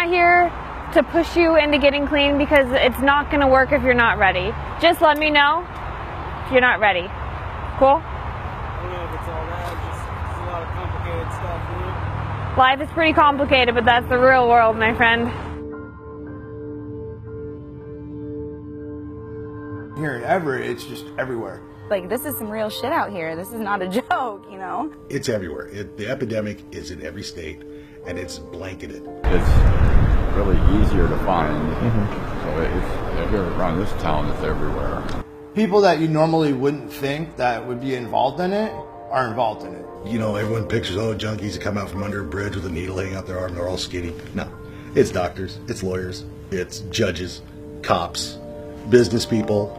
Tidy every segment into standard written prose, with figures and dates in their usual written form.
not here to push you into getting clean because it's not going to work if you're not ready. Just let me know if you're not ready. Cool? I don't know if it's all that, just it's a lot of complicated stuff, you know? Life is pretty complicated, but that's the real world, my friend. Here in Everett, it's just everywhere. Like, this is some real shit out here. This is not a joke, you know? It's everywhere. The epidemic is in every state, and it's blanketed. It's really easier to find. So it's here around this town, it's everywhere. People that you normally wouldn't think that would be involved in it are involved in it. You know, everyone pictures, junkies that come out from under a bridge with a needle hanging out their arm, they're all skinny. No, it's doctors, it's lawyers, it's judges, cops, business people.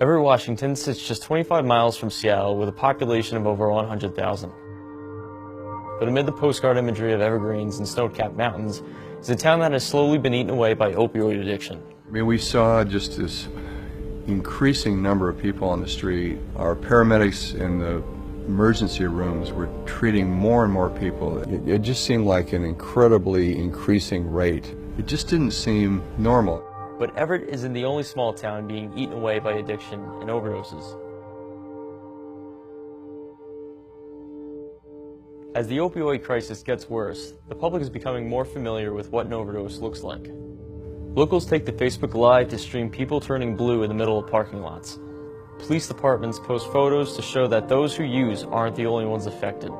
Everett, Washington sits just 25 miles from Seattle with a population of over 100,000. But amid the postcard imagery of evergreens and snow-capped mountains is a town that has slowly been eaten away by opioid addiction. I mean, we saw just this increasing number of people on the street. Our paramedics in the emergency rooms were treating more and more people. It just seemed like an incredibly increasing rate. It just didn't seem normal. But Everett isn't the only small town being eaten away by addiction and overdoses. As the opioid crisis gets worse, the public is becoming more familiar with what an overdose looks like. Locals take to Facebook Live to stream people turning blue in the middle of parking lots. Police departments post photos to show that those who use aren't the only ones affected.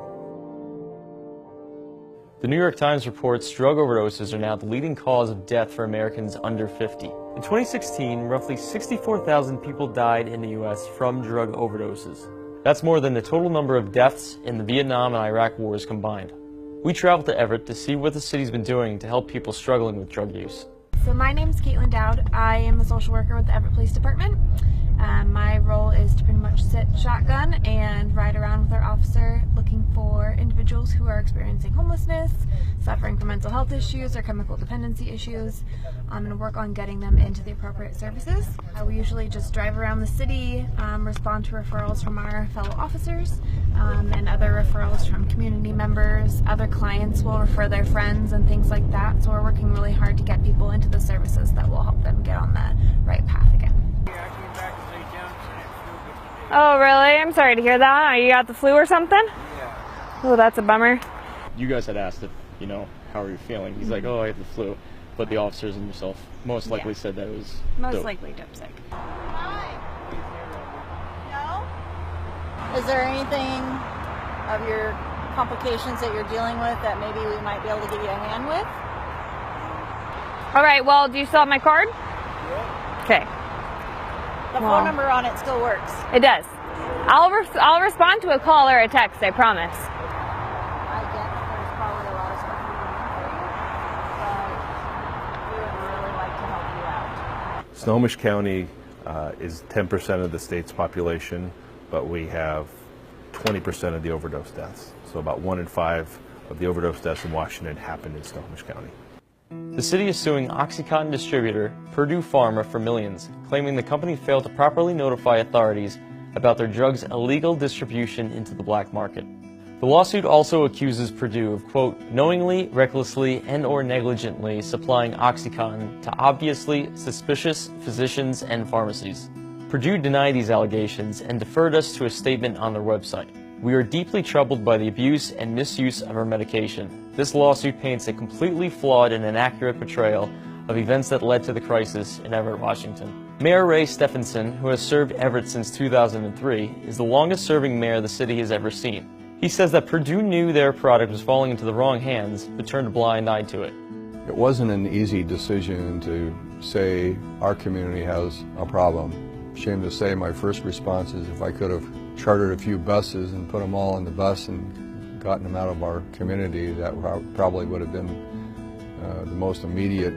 The New York Times reports drug overdoses are now the leading cause of death for Americans under 50. In 2016, roughly 64,000 people died in the U.S. from drug overdoses. That's more than the total number of deaths in the Vietnam and Iraq wars combined. We traveled to Everett to see what the city's been doing to help people struggling with drug use. So my name's Caitlin Dowd. I am a social worker with the Everett Police Department. My role is to pretty much sit shotgun and ride around with our officer looking for individuals who are experiencing homelessness, suffering from mental health issues or chemical dependency issues, and work on getting them into the appropriate services. We usually just drive around the city, respond to referrals from our fellow officers, and other referrals from community members. Other clients will refer their friends and things like that, so we're working really hard to get people into the services that will help them get on the right path again. Oh, really? I'm sorry to hear that. You got the flu or something? Yeah. Oh, that's a bummer. You guys had asked if, how are you feeling? He's like, oh, I have the flu. But the officers and yourself most likely said that it was Most likely dope sick. Hi. No? Is there anything of your complications that you're dealing with that maybe we might be able to give you a hand with? All right, well, do you still have my card? Yeah. Okay. The phone number on it still works. It does. I'll respond to a call or a text, I promise. I get that there's probably a lot of stuff we can do for you, but we would really like to help you out. Snohomish County is 10% of the state's population, but we have 20% of the overdose deaths. So about 1 in 5 of the overdose deaths in Washington happen in Snohomish County. The city is suing OxyContin distributor Purdue Pharma for millions, claiming the company failed to properly notify authorities about their drug's illegal distribution into the black market. The lawsuit also accuses Purdue of, quote, knowingly, recklessly, and/or negligently supplying OxyContin to obviously suspicious physicians and pharmacies. Purdue denied these allegations and deferred us to a statement on their website. We are deeply troubled by the abuse and misuse of our medication. This lawsuit paints a completely flawed and inaccurate portrayal of events that led to the crisis in Everett, Washington. Mayor Ray Stephenson, who has served Everett since 2003, is the longest-serving mayor the city has ever seen. He says that Purdue knew their product was falling into the wrong hands, but turned a blind eye to it. It wasn't an easy decision to say our community has a problem. Shame to say, my first response is if I could have chartered a few buses and put them all in the bus and gotten them out of our community, that probably would have been the most immediate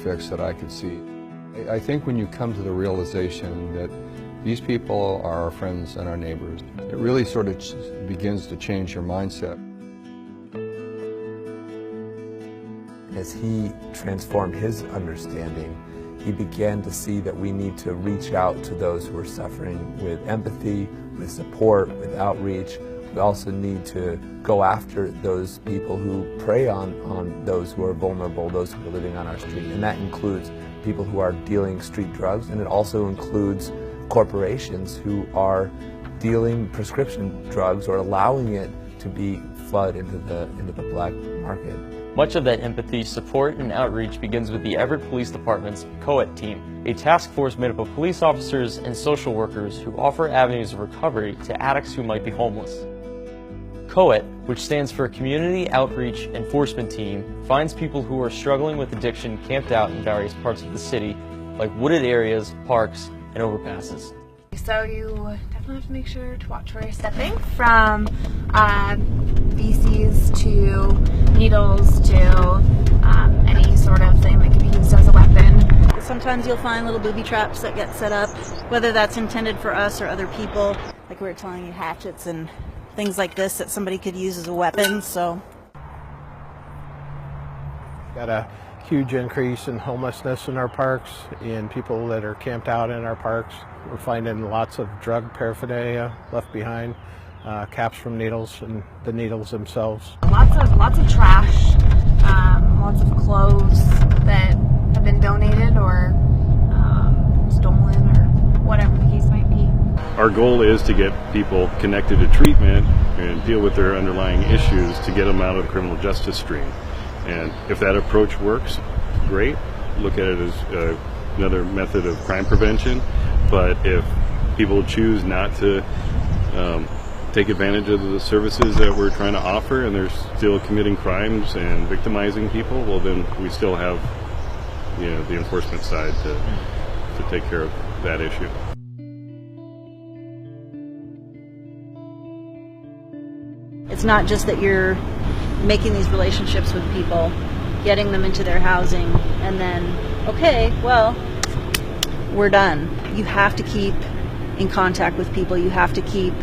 fix that I could see. I think when you come to the realization that these people are our friends and our neighbors, it really sort of begins to change your mindset. As he transformed his understanding, he began to see that we need to reach out to those who are suffering with empathy, with support, with outreach. We also need to go after those people who prey on those who are vulnerable, those who are living on our street. And that includes people who are dealing street drugs, and it also includes corporations who are dealing prescription drugs or allowing it to be flood into the black market. Much of that empathy, support, and outreach begins with the Everett Police Department's COET team, a task force made up of police officers and social workers who offer avenues of recovery to addicts who might be homeless. COET, which stands for Community Outreach Enforcement Team, finds people who are struggling with addiction camped out in various parts of the city, like wooded areas, parks, and overpasses. So you definitely have to make sure to watch where you're stepping, from feces to needles to any sort of thing that can be used as a weapon. Sometimes you'll find little booby traps that get set up, whether that's intended for us or other people. Like we were telling you, hatchets and things like this that somebody could use as a weapon. So, got a huge increase in homelessness in our parks and people that are camped out in our parks. We're finding lots of drug paraphernalia left behind, caps from needles and the needles themselves. Lots of trash, lots of clothes that have been donated or stolen or whatever the case might be. Our goal is to get people connected to treatment and deal with their underlying issues to get them out of the criminal justice stream. And if that approach works, great. Look at it as another method of crime prevention. But if people choose not to take advantage of the services that we're trying to offer and they're still committing crimes and victimizing people, well then we still have the enforcement side to take care of that issue. it's not just that you're making these relationships with people, getting them into their housing, and then, okay, well, we're done. You have to keep in contact with people. You have to keep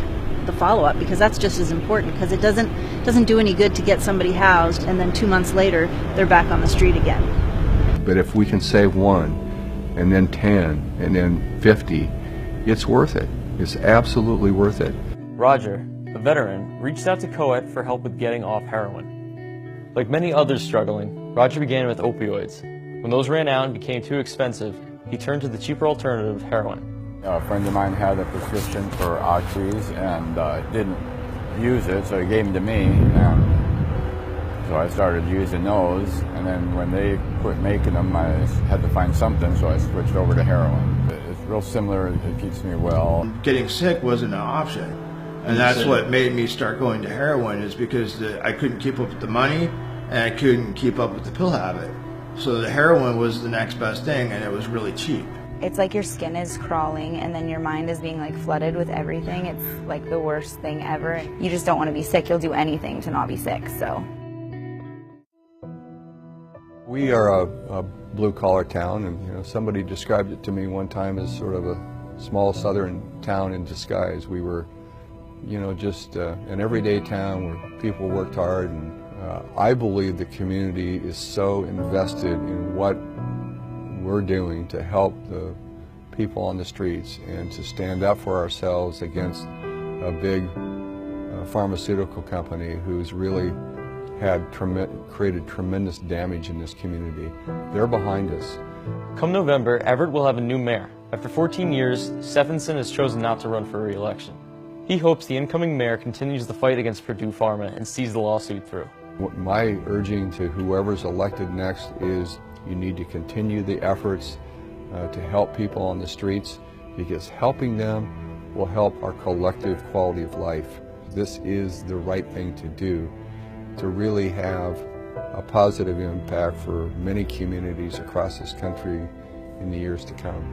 the follow-up, because that's just as important, because it doesn't do any good to get somebody housed and then 2 months later they're back on the street again. But if we can save one, and then 10, and then 50, it's worth it. It's absolutely worth it. Roger, a veteran, reached out to COET for help with getting off heroin. Like many others struggling, Roger began with opioids. When those ran out and became too expensive, he turned to the cheaper alternative, heroin. A friend of mine had a prescription for Oxys and didn't use it, so he gave them to me. And so I started using those, and then when they quit making them, I had to find something, so I switched over to heroin. It's real similar, it keeps me well. Getting sick wasn't an option, and that's what made me start going to heroin, is because I couldn't keep up with the money, and I couldn't keep up with the pill habit. So the heroin was the next best thing, and it was really cheap. It's like your skin is crawling and then your mind is being like flooded with everything. It's like the worst thing ever. You just don't want to be sick. You'll do anything to not be sick, so. We are a blue-collar town, and somebody described it to me one time as sort of a small southern town in disguise. We were, just an everyday town where people worked hard, and I believe the community is so invested in what we're doing to help the people on the streets and to stand up for ourselves against a big pharmaceutical company who's really created tremendous damage in this community. They're behind us. Come November, Everett will have a new mayor. After 14 years, Stephenson has chosen not to run for re-election. He hopes the incoming mayor continues the fight against Purdue Pharma and sees the lawsuit through. My urging to whoever's elected next is you need to continue the efforts to help people on the streets, because helping them will help our collective quality of life. This is the right thing to do to really have a positive impact for many communities across this country in the years to come.